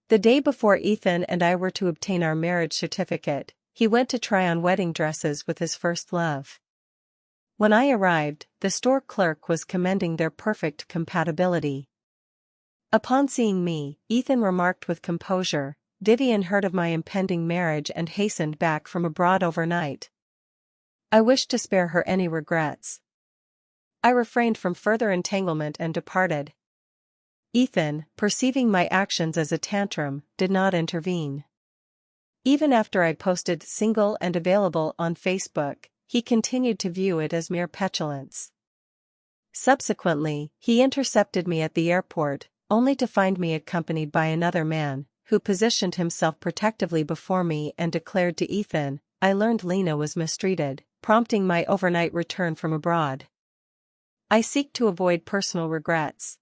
The day before Ethan and I were to obtain our marriage certificate, he went to try on wedding dresses with his first love. When I arrived, the store clerk was commending their perfect compatibility. Upon seeing me, Ethan remarked with composure, "Vivian heard of my impending marriage and hastened back from abroad overnight. I wished to spare her any regrets. I refrained from further entanglement and departed." Ethan, perceiving my actions as a tantrum, did not intervene. Even after I posted "single and available" on Facebook, he continued to view it as mere petulance. Subsequently, he intercepted me at the airport, only to find me accompanied by another man, who positioned himself protectively before me and declared to Ethan, "I learned Lena was mistreated," prompting my overnight return from abroad. I seek to avoid personal regrets.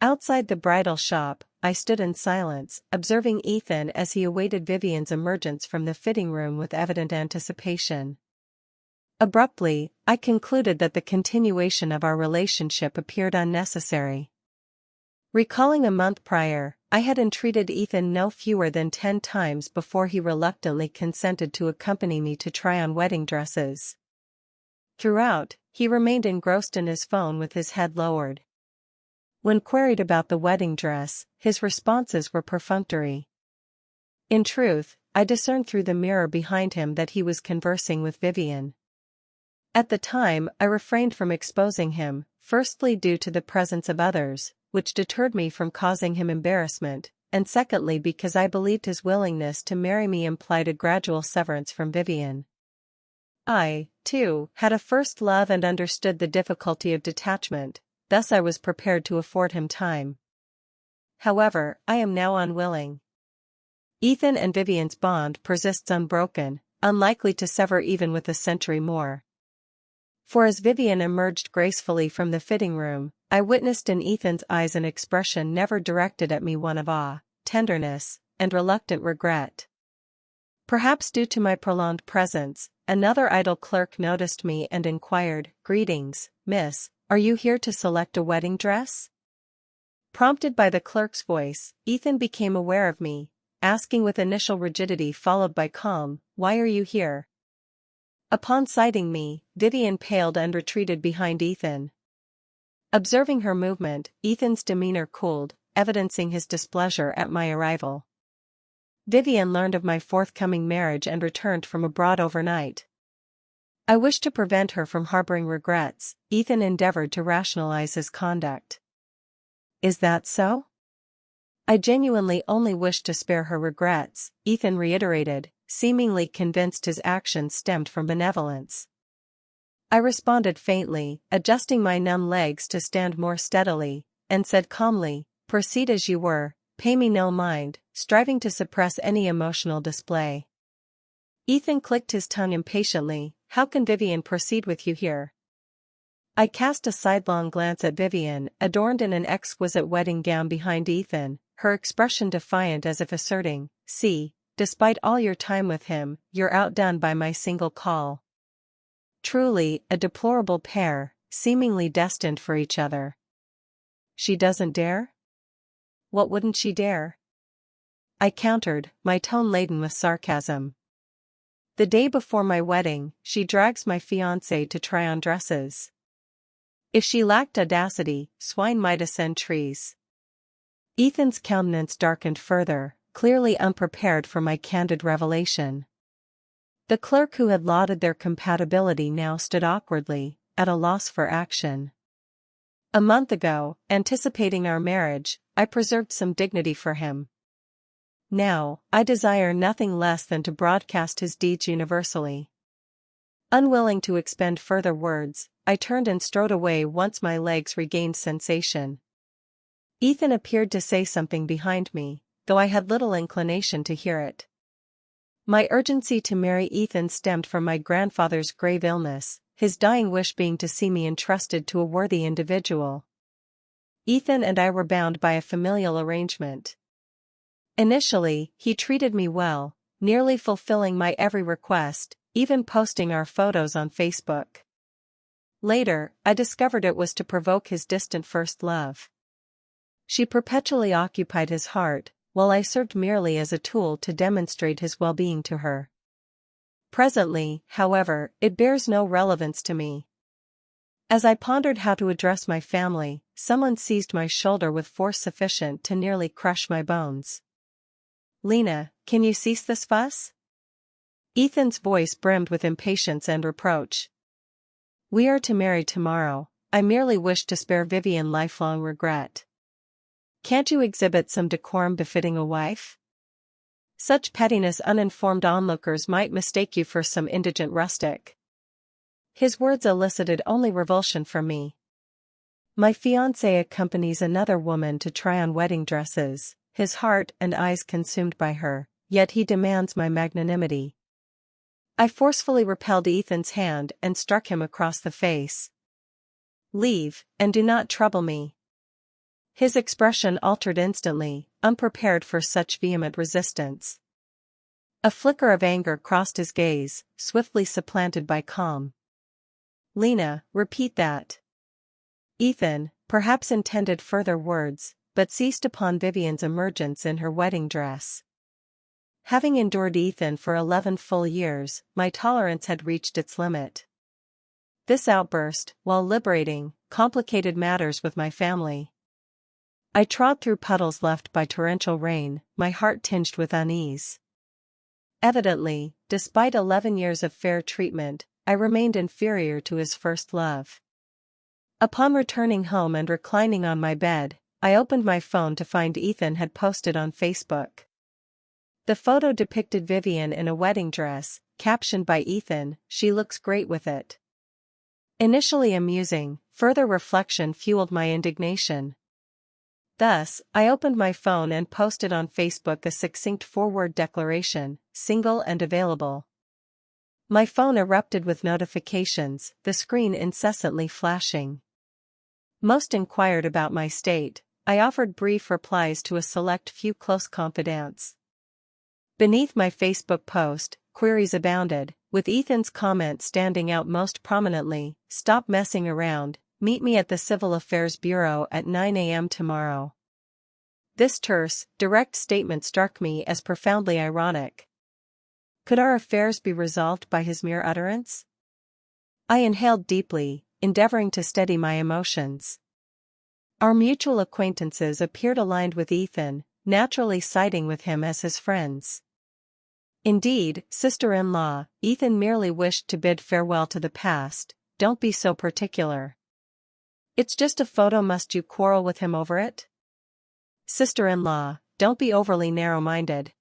Outside the bridal shop, I stood in silence, observing Ethan as he awaited Vivian's emergence from the fitting room with evident anticipation. Abruptly, I concluded that the continuation of our relationship appeared unnecessary. Recalling a month prior, I had entreated Ethan no fewer than 10 times before he reluctantly consented to accompany me to try on wedding dresses. Throughout, he remained engrossed in his phone with his head lowered. When queried about the wedding dress, his responses were perfunctory. In truth, I discerned through the mirror behind him that he was conversing with Vivian. At the time, I refrained from exposing him, firstly due to the presence of others, which deterred me from causing him embarrassment, and secondly because I believed his willingness to marry me implied a gradual severance from Vivian. I, too, had a first love and understood the difficulty of detachment, thus I was prepared to afford him time. However, I am now unwilling. Ethan and Vivian's bond persists unbroken, unlikely to sever even with a century more. For as Vivian emerged gracefully from the fitting room, I witnessed in Ethan's eyes an expression never directed at me, one of awe, tenderness, and reluctant regret. Perhaps due to my prolonged presence, another idle clerk noticed me and inquired, "Greetings, miss, are you here to select a wedding dress?" Prompted by the clerk's voice, Ethan became aware of me, asking with initial rigidity followed by calm, "Why are you here?" Upon sighting me, Vivian paled and retreated behind Ethan. Observing her movement, Ethan's demeanor cooled, evidencing his displeasure at my arrival. Vivian learned of my forthcoming marriage and returned from abroad overnight. I wished to prevent her from harboring regrets. Ethan endeavored to rationalize his conduct. "Is that so?" "I genuinely only wished to spare her regrets," Ethan reiterated, seemingly convinced his actions stemmed from benevolence. I responded faintly, adjusting my numb legs to stand more steadily, and said calmly, "Proceed as you were, pay me no mind," striving to suppress any emotional display. Ethan clicked his tongue impatiently, "How can Vivian proceed with you here?" I cast a sidelong glance at Vivian, adorned in an exquisite wedding gown behind Ethan, her expression defiant as if asserting, "See, despite all your time with him, you're outdone by my single call." Truly, a deplorable pair, seemingly destined for each other. "She doesn't dare?" "What wouldn't she dare?" I countered, my tone laden with sarcasm. "The day before my wedding, she drags my fiancé to try on dresses. If she lacked audacity, swine might ascend trees." Ethan's countenance darkened further, clearly unprepared for my candid revelation. The clerk who had lauded their compatibility now stood awkwardly, at a loss for action. A month ago, anticipating our marriage, I preserved some dignity for him. Now, I desire nothing less than to broadcast his deeds universally. Unwilling to expend further words, I turned and strode away once my legs regained sensation. Ethan appeared to say something behind me, though I had little inclination to hear it. My urgency to marry Ethan stemmed from my grandfather's grave illness, his dying wish being to see me entrusted to a worthy individual. Ethan and I were bound by a familial arrangement. Initially, he treated me well, nearly fulfilling my every request, even posting our photos on Facebook. Later, I discovered it was to provoke his distant first love. She perpetually occupied his heart, while I served merely as a tool to demonstrate his well-being to her. Presently, however, it bears no relevance to me. As I pondered how to address my family, someone seized my shoulder with force sufficient to nearly crush my bones. "Lena, can you cease this fuss?" Ethan's voice brimmed with impatience and reproach. "We are to marry tomorrow. I merely wish to spare Vivian lifelong regret. Can't you exhibit some decorum befitting a wife? Such pettiness uninformed onlookers might mistake you for some indigent rustic." His words elicited only revulsion from me. My fiancé accompanies another woman to try on wedding dresses, his heart and eyes consumed by her, yet he demands my magnanimity. I forcefully repelled Ethan's hand and struck him across the face. "Leave, and do not trouble me." His expression altered instantly, unprepared for such vehement resistance. A flicker of anger crossed his gaze, swiftly supplanted by calm. "Lena, repeat that." Ethan, perhaps intended further words, but seized upon Vivian's emergence in her wedding dress. Having endured Ethan for 11 full years, my tolerance had reached its limit. This outburst, while liberating, complicated matters with my family. I trod through puddles left by torrential rain, my heart tinged with unease. Evidently, despite 11 years of fair treatment, I remained inferior to his first love. Upon returning home and reclining on my bed, I opened my phone to find Ethan had posted on Facebook. The photo depicted Vivian in a wedding dress, captioned by Ethan, "She looks great with it." Initially amusing, further reflection fueled my indignation. Thus, I opened my phone and posted on Facebook a succinct four-word declaration, "Single and available." My phone erupted with notifications, the screen incessantly flashing. Most inquired about my state. I offered brief replies to a select few close confidants. Beneath my Facebook post, queries abounded, with Ethan's comment standing out most prominently: "Stop messing around, meet me at the Civil Affairs Bureau at 9 a.m. tomorrow." This terse, direct statement struck me as profoundly ironic. Could our affairs be resolved by his mere utterance? I inhaled deeply, endeavoring to steady my emotions. Our mutual acquaintances appeared aligned with Ethan, naturally siding with him as his friends. Indeed, sister-in-law, Ethan merely wished to bid farewell to the past. "Don't be so particular. It's just a photo, must you quarrel with him over it?" Sister-in-law, don't be overly narrow-minded.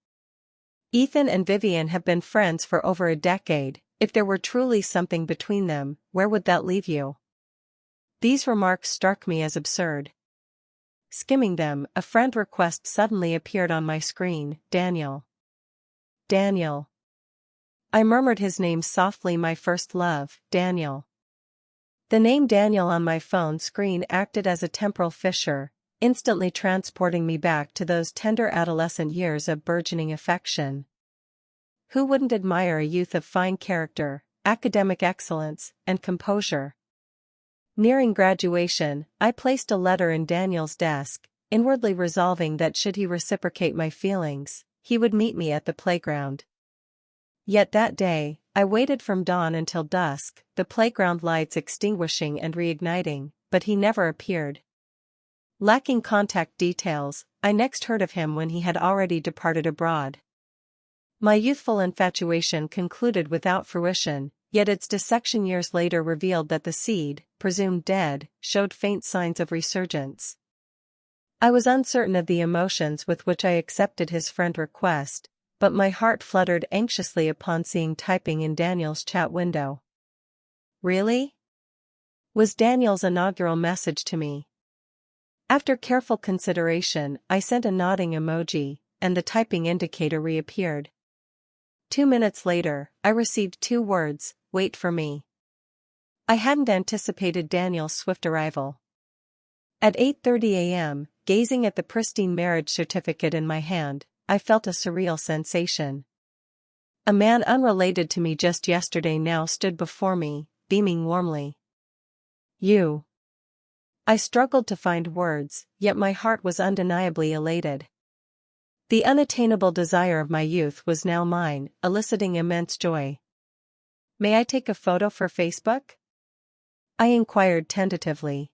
Ethan and Vivian have been friends for over a decade. If there were truly something between them, where would that leave you? These remarks struck me as absurd. Skimming them, a friend request suddenly appeared on my screen: "Daniel." Daniel. I murmured his name softly, my first love, Daniel. The name Daniel on my phone screen acted as a temporal fissure, instantly transporting me back to those tender adolescent years of burgeoning affection. Who wouldn't admire a youth of fine character, academic excellence, and composure? Nearing graduation, I placed a letter in Daniel's desk, inwardly resolving that should he reciprocate my feelings, he would meet me at the playground. Yet that day, I waited from dawn until dusk, the playground lights extinguishing and reigniting, but he never appeared. Lacking contact details, I next heard of him when he had already departed abroad. My youthful infatuation concluded without fruition, yet its dissection years later revealed that the seed, presumed dead, showed faint signs of resurgence. I was uncertain of the emotions with which I accepted his friend request, but my heart fluttered anxiously upon seeing typing in Daniel's chat window. "Really?" was Daniel's inaugural message to me. After careful consideration, I sent a nodding emoji, and the typing indicator reappeared. 2 minutes later, I received 2 words: "Wait for me." I hadn't anticipated Daniel's swift arrival. At 8:30 a.m., gazing at the pristine marriage certificate in my hand, I felt a surreal sensation. A man unrelated to me just yesterday now stood before me, beaming warmly. "You." I struggled to find words, yet my heart was undeniably elated. The unattainable desire of my youth was now mine, eliciting immense joy. "May I take a photo for Facebook?" I inquired tentatively.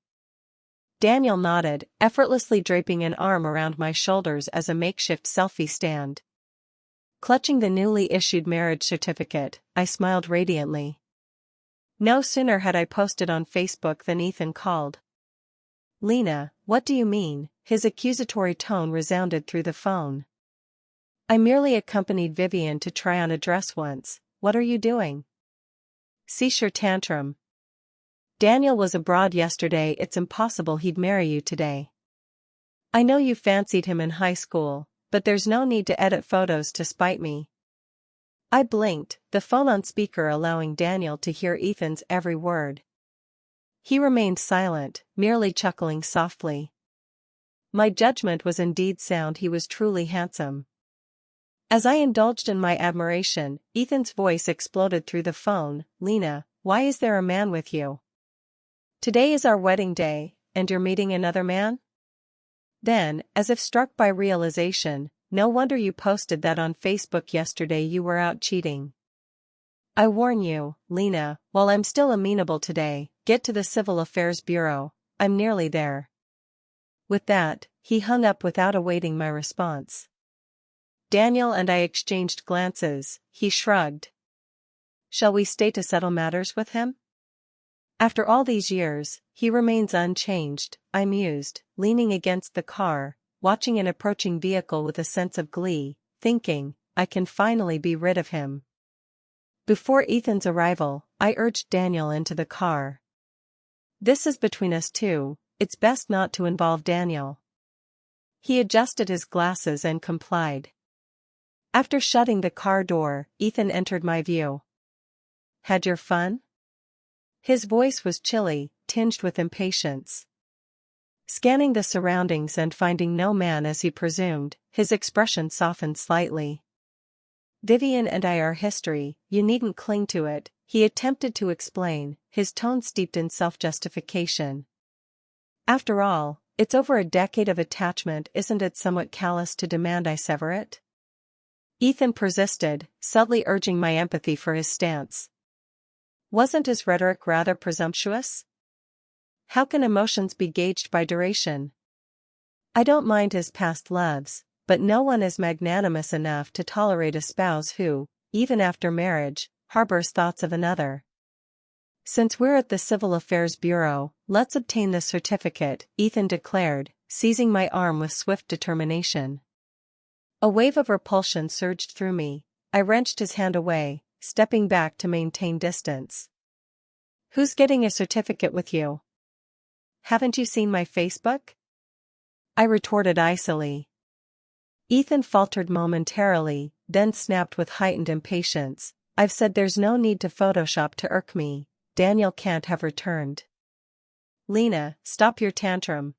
Daniel nodded, effortlessly draping an arm around my shoulders as a makeshift selfie stand. Clutching the newly issued marriage certificate, I smiled radiantly. No sooner had I posted on Facebook than Ethan called. "Lena, what do you mean?" His accusatory tone resounded through the phone. "I merely accompanied Vivian to try on a dress once. What are you doing?" "Cease your tantrum. Daniel was abroad yesterday. It's impossible he'd marry you today. I know you fancied him in high school, but there's no need to edit photos to spite me." I blinked, the phone on speaker allowing Daniel to hear Ethan's every word. He remained silent, merely chuckling softly. My judgment was indeed sound. He was truly handsome. As I indulged in my admiration, Ethan's voice exploded through the phone. "Lena, why is there a man with you? Today is our wedding day, and you're meeting another man?" Then, as if struck by realization, "No wonder you posted that on Facebook yesterday. You were out cheating. I warn you, Lena, while I'm still amenable today, get to the Civil Affairs Bureau. I'm nearly there." With that, he hung up without awaiting my response. Daniel and I exchanged glances. He shrugged. "Shall we stay to settle matters with him? After all these years, he remains unchanged," I mused, leaning against the car, watching an approaching vehicle with a sense of glee, thinking, I can finally be rid of him. Before Ethan's arrival, I urged Daniel into the car. "This is between us two, it's best not to involve Daniel." He adjusted his glasses and complied. After shutting the car door, Ethan entered my view. "Had your fun?" His voice was chilly, tinged with impatience. Scanning the surroundings and finding no man as he presumed, his expression softened slightly. "Vivian and I are history, you needn't cling to it," he attempted to explain, his tone steeped in self-justification. "After all, it's over a decade of attachment. Isn't it somewhat callous to demand I sever it?" Ethan persisted, subtly urging my empathy for his stance. Wasn't his rhetoric rather presumptuous? How can emotions be gauged by duration? I don't mind his past loves, but no one is magnanimous enough to tolerate a spouse who, even after marriage, harbors thoughts of another. "Since we're at the Civil Affairs Bureau, let's obtain this certificate," Ethan declared, seizing my arm with swift determination. A wave of repulsion surged through me. I wrenched his hand away, stepping back to maintain distance. "Who's getting a certificate with you? Haven't you seen my Facebook?" I retorted icily. Ethan faltered momentarily, then snapped with heightened impatience. "I've said there's no need to Photoshop to irk me. Daniel can't have returned." "Lena, stop your tantrum.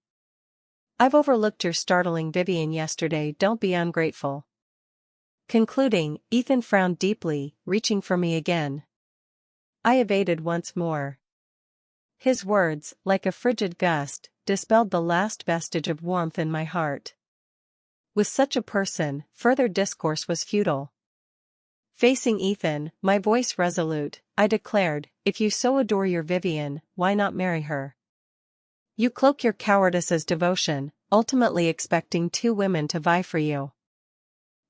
I've overlooked your startling Vivian yesterday. Don't be ungrateful." Concluding, Ethan frowned deeply, reaching for me again. I evaded once more. His words, like a frigid gust, dispelled the last vestige of warmth in my heart. With such a person, further discourse was futile. Facing Ethan, my voice resolute, I declared, "If you so adore your Vivian, why not marry her? You cloak your cowardice as devotion, ultimately expecting two women to vie for you.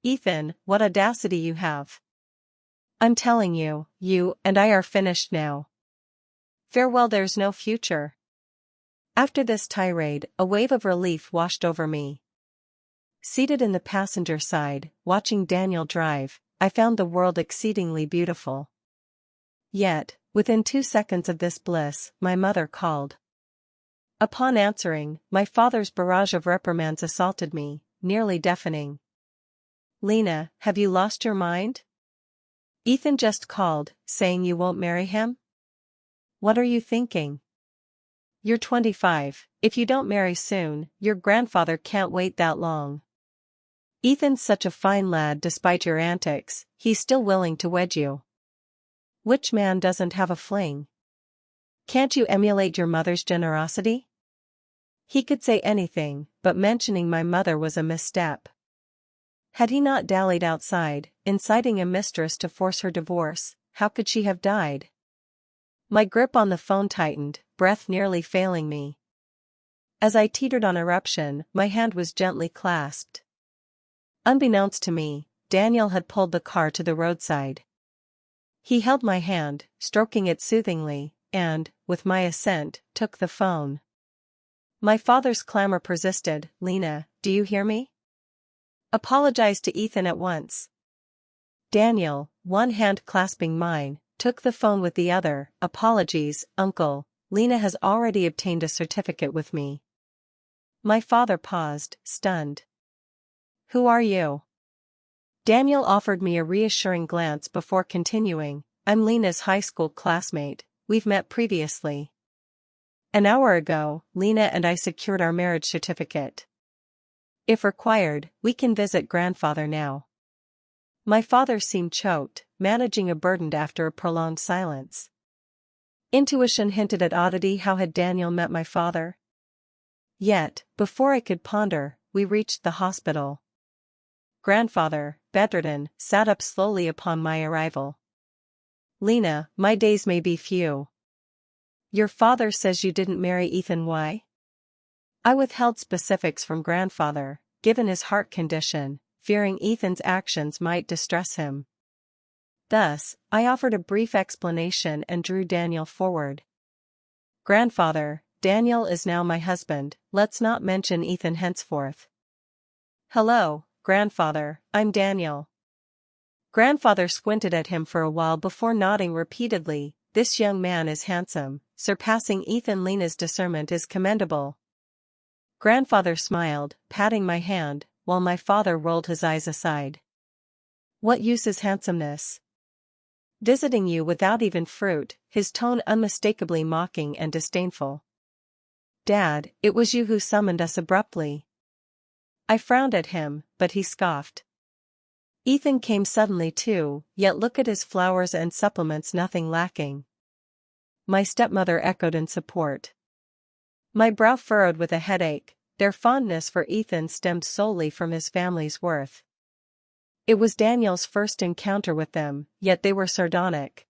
Ethan, what audacity you have! I'm telling you, you and I are finished now. Farewell, there's no future." After this tirade, a wave of relief washed over me. Seated in the passenger side, watching Daniel drive, I found the world exceedingly beautiful. Yet, within 2 seconds of this bliss, my mother called. Upon answering, my father's barrage of reprimands assaulted me, nearly deafening. "Lena, have you lost your mind? Ethan just called, saying you won't marry him? What are you thinking? You're 25, if you don't marry soon, your grandfather can't wait that long. Ethan's such a fine lad despite your antics, he's still willing to wed you. Which man doesn't have a fling? Can't you emulate your mother's generosity?" He could say anything, but mentioning my mother was a misstep. Had he not dallied outside, inciting a mistress to force her divorce, how could she have died? My grip on the phone tightened, breath nearly failing me. As I teetered on eruption, my hand was gently clasped. Unbeknownst to me, Daniel had pulled the car to the roadside. He held my hand, stroking it soothingly, and, with my assent, took the phone. My father's clamor persisted. "Lena, do you hear me? Apologize to Ethan at once." Daniel, one hand clasping mine, took the phone with the other. "Apologies, Uncle. Lena has already obtained a certificate with me." My father paused, stunned. "Who are you?" Daniel offered me a reassuring glance before continuing. "I'm Lena's high school classmate. We've met previously. An hour ago, Lena and I secured our marriage certificate. If required, we can visit grandfather now." My father seemed choked, managing a burden after a prolonged silence. Intuition hinted at oddity. How had Daniel met my father? Yet, before I could ponder, we reached the hospital. Grandfather, bedridden, sat up slowly upon my arrival. "Lena, my days may be few. Your father says you didn't marry Ethan. Why?" I withheld specifics from grandfather, given his heart condition, fearing Ethan's actions might distress him. Thus, I offered a brief explanation and drew Daniel forward. "Grandfather, Daniel is now my husband. Let's not mention Ethan henceforth." "Hello, grandfather, I'm Daniel." Grandfather squinted at him for a while before nodding repeatedly. "This young man is handsome, surpassing Ethan. Lena's discernment is commendable." Grandfather smiled, patting my hand, while my father rolled his eyes aside. "What use is handsomeness? Visiting you without even fruit," his tone unmistakably mocking and disdainful. "Dad, it was you who summoned us abruptly." I frowned at him, but he scoffed. "Ethan came suddenly too, yet look at his flowers and supplements, nothing lacking." My stepmother echoed in support. My brow furrowed with a headache. Their fondness for Ethan stemmed solely from his family's worth. It was Daniel's first encounter with them, yet they were sardonic.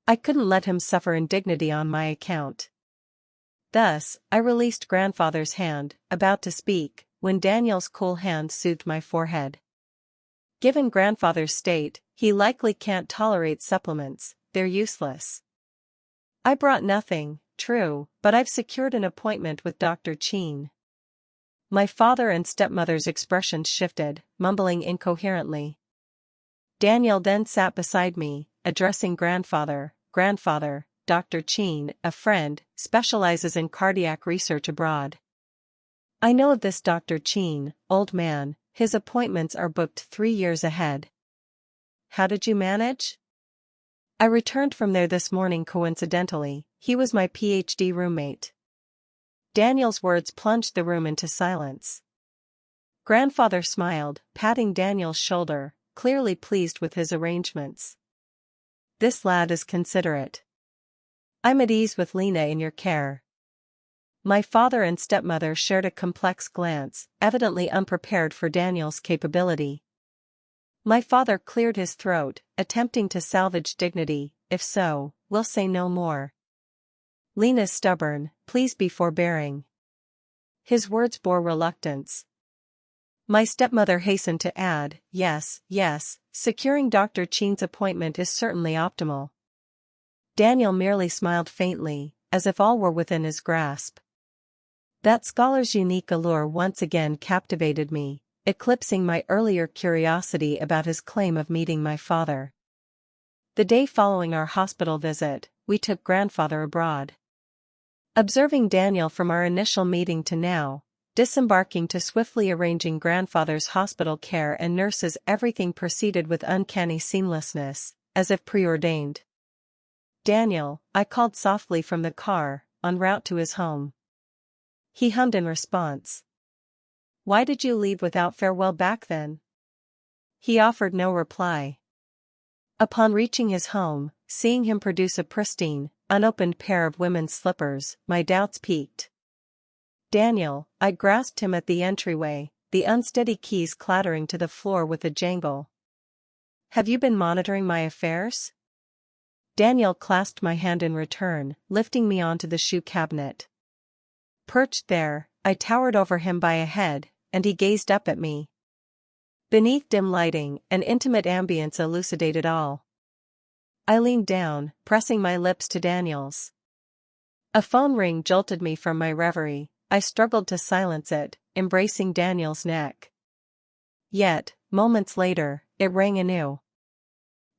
I couldn't let him suffer indignity on my account. Thus, I released grandfather's hand, about to speak, when Daniel's cool hand soothed my forehead. "Given grandfather's state, he likely can't tolerate supplements, they're useless." "I brought nothing, true, but I've secured an appointment with Dr. Cheen." My father and stepmother's expressions shifted, mumbling incoherently. Daniel then sat beside me, addressing grandfather. "Grandfather, Dr. Cheen, a friend, specializes in cardiac research abroad." "I know of this Dr. Cheen, old man. His appointments are booked 3 years ahead." "How did you manage?" "I returned from there this morning coincidentally. He was my PhD roommate." Daniel's words plunged the room into silence. Grandfather smiled, patting Daniel's shoulder, clearly pleased with his arrangements. "This lad is considerate. I'm at ease with Lena in your care." My father and stepmother shared a complex glance, evidently unprepared for Daniel's capability. My father cleared his throat, attempting to salvage dignity. "If so, we'll say no more. Lena's stubborn, please be forbearing." His words bore reluctance. My stepmother hastened to add, yes, securing Dr. Cheen's appointment is certainly optimal." Daniel merely smiled faintly, as if all were within his grasp. That scholar's unique allure once again captivated me, eclipsing my earlier curiosity about his claim of meeting my father. The day following our hospital visit, we took grandfather abroad. Observing Daniel from our initial meeting to now, disembarking to swiftly arranging grandfather's hospital care and nurses, everything proceeded with uncanny seamlessness, as if preordained. "Daniel," I called softly from the car, en route to his home. He hummed in response. "Why did you leave without farewell back then?" He offered no reply. Upon reaching his home, seeing him produce a pristine, unopened pair of women's slippers, my doubts peaked. "Daniel," I grasped him at the entryway, the unsteady keys clattering to the floor with a jangle. "Have you been monitoring my affairs?" Daniel clasped my hand in return, lifting me onto the shoe cabinet. Perched there, I towered over him by a head, and he gazed up at me. Beneath dim lighting, an intimate ambience elucidated all. I leaned down, pressing my lips to Daniel's. A phone ring jolted me from my reverie. I struggled to silence it, embracing Daniel's neck. Yet, moments later, it rang anew.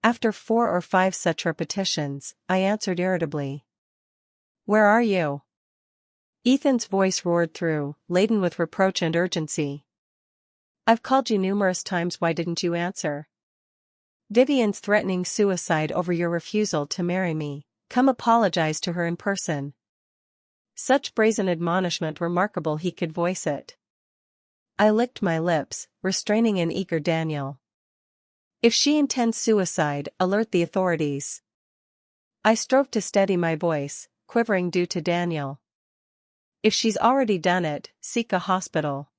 After 4 or 5 such repetitions, I answered irritably. "Where are you?" Ethan's voice roared through, laden with reproach and urgency. "I've called you numerous times, why didn't you answer? Vivian's threatening suicide over your refusal to marry me. Come apologize to her in person." Such brazen admonishment, remarkable he could voice it. I licked my lips, restraining an eager Daniel. "If she intends suicide, alert the authorities." I strove to steady my voice, quivering due to Daniel. "If she's already done it, seek a hospital.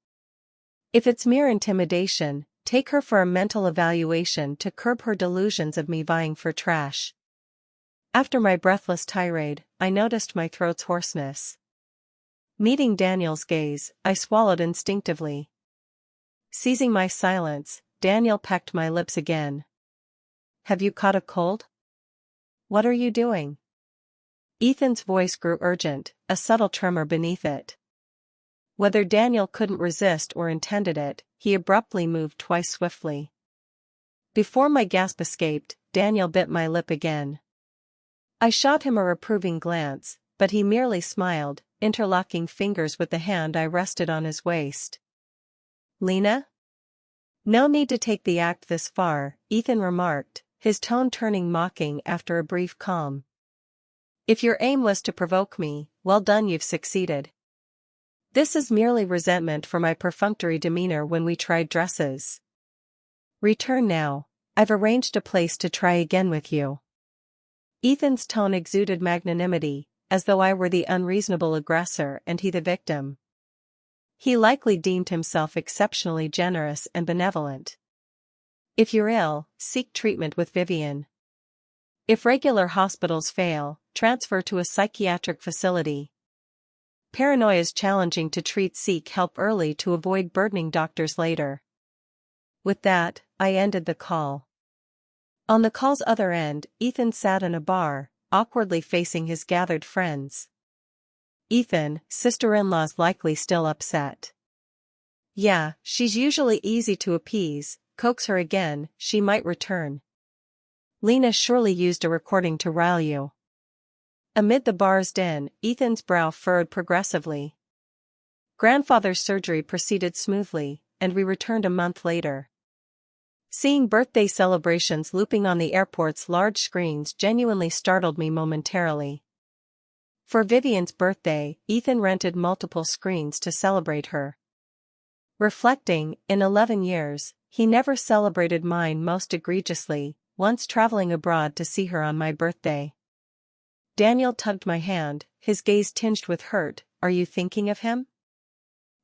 If it's mere intimidation, take her for a mental evaluation to curb her delusions of me vying for trash." After my breathless tirade, I noticed my throat's hoarseness. Meeting Daniel's gaze, I swallowed instinctively. Seizing my silence, Daniel pecked my lips again. "Have you caught a cold? What are you doing?" Ethan's voice grew urgent, a subtle tremor beneath it. Whether Daniel couldn't resist or intended it, he abruptly moved twice swiftly. Before my gasp escaped, Daniel bit my lip again. I shot him a reproving glance, but he merely smiled, interlocking fingers with the hand I rested on his waist. "Lena?" "No need to take the act this far," Ethan remarked, his tone turning mocking after a brief calm. "If your aim was to provoke me, well done, you've succeeded. This is merely resentment for my perfunctory demeanor when we tried dresses. Return now. I've arranged a place to try again with you." Ethan's tone exuded magnanimity, as though I were the unreasonable aggressor and he the victim. He likely deemed himself exceptionally generous and benevolent. "If you're ill, seek treatment with Vivian. If regular hospitals fail, transfer to a psychiatric facility. Paranoia is challenging to treat, seek help early to avoid burdening doctors later." With that, I ended the call. On the call's other end, Ethan sat in a bar, awkwardly facing his gathered friends. "Ethan, sister-in-law's likely still upset." "Yeah, she's usually easy to appease, coax her again, she might return." "Lena surely used a recording to rile you." Amid the bar's din, Ethan's brow furrowed progressively. Grandfather's surgery proceeded smoothly, and we returned a month later. Seeing birthday celebrations looping on the airport's large screens genuinely startled me momentarily. For Vivian's birthday, Ethan rented multiple screens to celebrate her. Reflecting, in 11 years, he never celebrated mine most egregiously, once traveling abroad to see her on my birthday. Daniel tugged my hand, his gaze tinged with hurt. "Are you thinking of him?"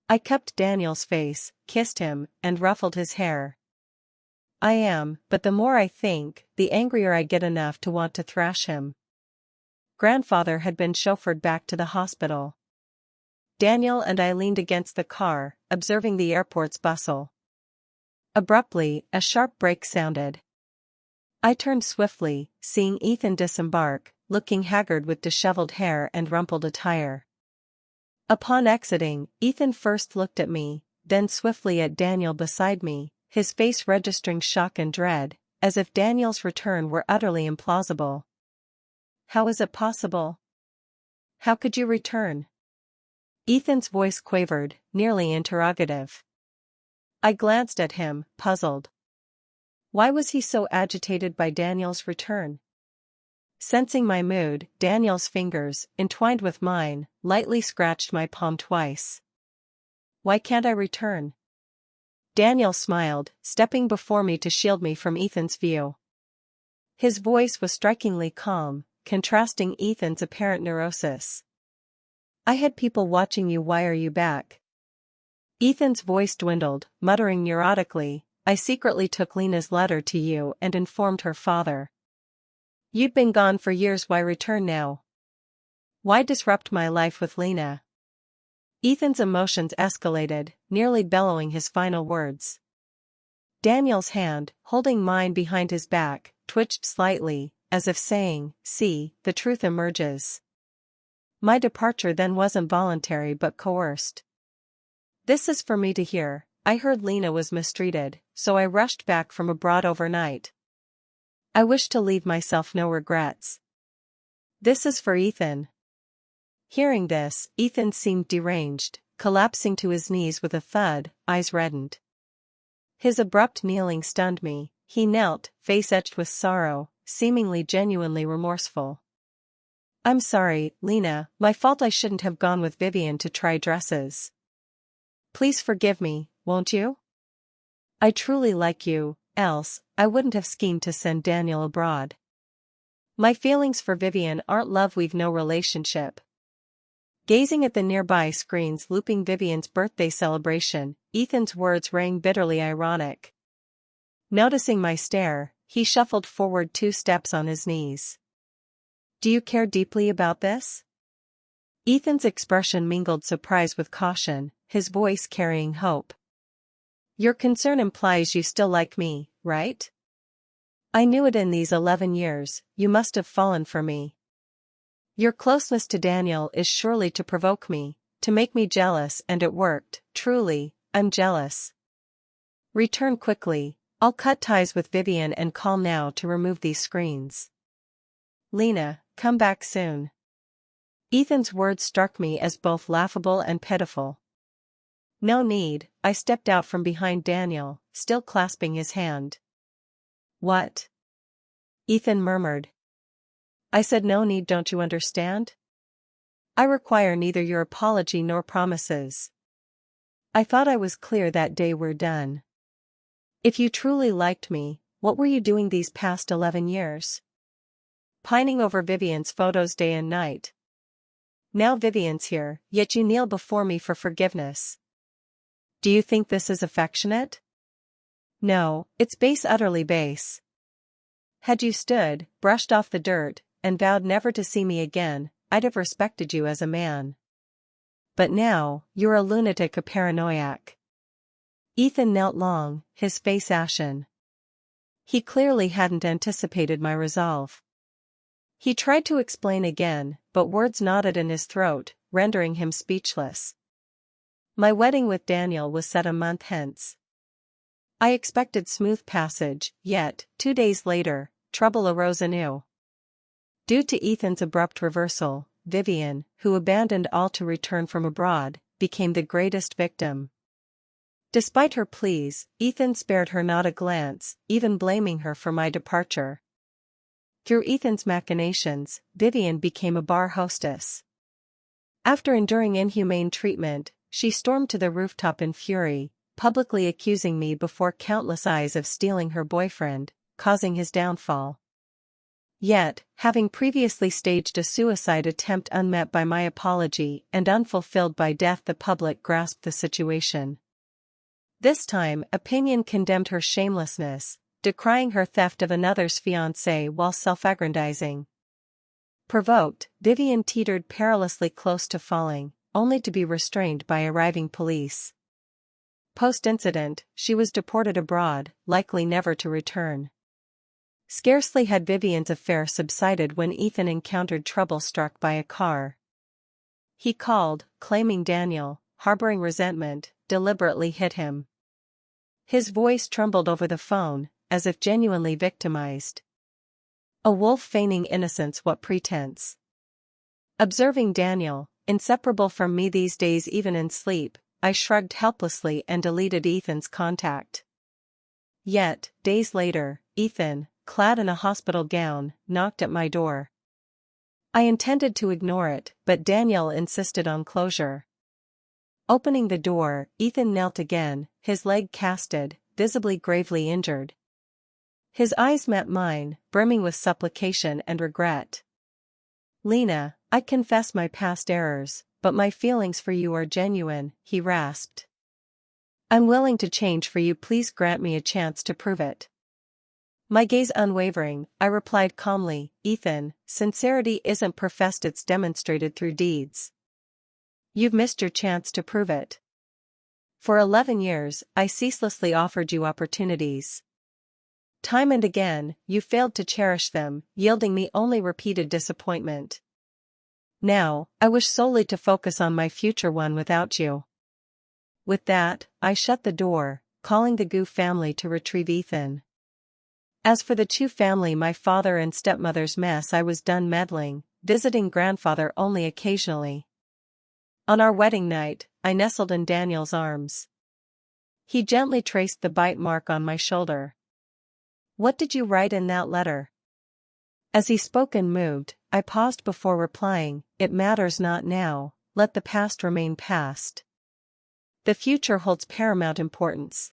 I cupped Daniel's face, kissed him, and ruffled his hair. "I am, but the more I think, the angrier I get enough to want to thrash him." Grandfather had been chauffeured back to the hospital. Daniel and I leaned against the car, observing the airport's bustle. Abruptly, a sharp brake sounded. I turned swiftly, seeing Ethan disembark, looking haggard with disheveled hair and rumpled attire. Upon exiting, Ethan first looked at me, then swiftly at Daniel beside me, his face registering shock and dread, as if Daniel's return were utterly implausible. "How is it possible? How could you return?" Ethan's voice quavered, nearly interrogative. I glanced at him, puzzled. Why was he so agitated by Daniel's return? Sensing my mood, Daniel's fingers, entwined with mine, lightly scratched my palm twice. "Why can't I return?" Daniel smiled, stepping before me to shield me from Ethan's view. His voice was strikingly calm, contrasting Ethan's apparent neurosis. "I had people watching you. Why are you back?" Ethan's voice dwindled, muttering neurotically, I secretly took Lena's letter to you and informed her father. You'd been gone for years, why return now? Why disrupt my life with Lena? Ethan's emotions escalated, nearly bellowing his final words. Daniel's hand, holding mine behind his back, twitched slightly, as if saying, see, the truth emerges. My departure then wasn't voluntary but coerced. This is for me to hear. I heard Lena was mistreated, so I rushed back from abroad overnight. I wish to leave myself no regrets. This is for Ethan. Hearing this, Ethan seemed deranged, collapsing to his knees with a thud, eyes reddened. His abrupt kneeling stunned me. He knelt, face etched with sorrow, seemingly genuinely remorseful. I'm sorry, Lena, my fault. I shouldn't have gone with Vivian to try dresses. Please forgive me, won't you? I truly like you, else, I wouldn't have schemed to send Daniel abroad. My feelings for Vivian aren't love, we've no relationship. Gazing at the nearby screens looping Vivian's birthday celebration, Ethan's words rang bitterly ironic. Noticing my stare, he shuffled forward 2 steps on his knees. Do you care deeply about this? Ethan's expression mingled surprise with caution, his voice carrying hope. Your concern implies you still like me, right? I knew it in these 11 years, you must have fallen for me. Your closeness to Daniel is surely to provoke me, to make me jealous, and it worked. Truly, I'm jealous. Return quickly, I'll cut ties with Vivian and call now to remove these screens. Lena, come back soon. Ethan's words struck me as both laughable and pitiful. No need, I stepped out from behind Daniel, still clasping his hand. What? Ethan murmured. I said no need, don't you understand? I require neither your apology nor promises. I thought I was clear that day, we're done. If you truly liked me, what were you doing these past 11 years? Pining over Vivian's photos day and night. Now Vivian's here, yet you kneel before me for forgiveness. Do you think this is affectionate? No, it's base, utterly base. Had you stood, brushed off the dirt, and vowed never to see me again, I'd have respected you as a man. But now, you're a lunatic, a paranoiac. Ethan knelt long, his face ashen. He clearly hadn't anticipated my resolve. He tried to explain again, but words knotted in his throat, rendering him speechless. My wedding with Daniel was set a month hence. I expected smooth passage, yet, 2 days later, trouble arose anew. Due to Ethan's abrupt reversal, Vivian, who abandoned all to return from abroad, became the greatest victim. Despite her pleas, Ethan spared her not a glance, even blaming her for my departure. Through Ethan's machinations, Vivian became a bar hostess. After enduring inhumane treatment, she stormed to the rooftop in fury, publicly accusing me before countless eyes of stealing her boyfriend, causing his downfall. Yet, having previously staged a suicide attempt unmet by my apology and unfulfilled by death, the public grasped the situation. This time, opinion condemned her shamelessness, decrying her theft of another's fiancé while self-aggrandizing. Provoked, Vivian teetered perilously close to falling, only to be restrained by arriving police. Post-incident, she was deported abroad, likely never to return. Scarcely had Vivian's affair subsided when Ethan encountered trouble, struck by a car. He called, claiming Daniel, harboring resentment, deliberately hit him. His voice trembled over the phone, as if genuinely victimized. A wolf feigning innocence, what pretense? Observing Daniel, inseparable from me these days even in sleep, I shrugged helplessly and deleted Ethan's contact. Yet, days later, Ethan, clad in a hospital gown, knocked at my door. I intended to ignore it, but Daniel insisted on closure. Opening the door, Ethan knelt again, his leg casted, visibly gravely injured. His eyes met mine, brimming with supplication and regret. Lena, I confess my past errors, but my feelings for you are genuine, he rasped. I'm willing to change for you, please grant me a chance to prove it. My gaze unwavering, I replied calmly, Ethan, sincerity isn't professed, it's demonstrated through deeds. You've missed your chance to prove it. For 11 years, I ceaselessly offered you opportunities. Time and again, you failed to cherish them, yielding me only repeated disappointment. Now, I wish solely to focus on my future one without you. With that, I shut the door, calling the Gu family to retrieve Ethan. As for the Chu family, my father and stepmother's mess, I was done meddling, visiting grandfather only occasionally. On our wedding night, I nestled in Daniel's arms. He gently traced the bite mark on my shoulder. What did you write in that letter? As he spoke and moved, I paused before replying, it matters not now, let the past remain past. The future holds paramount importance.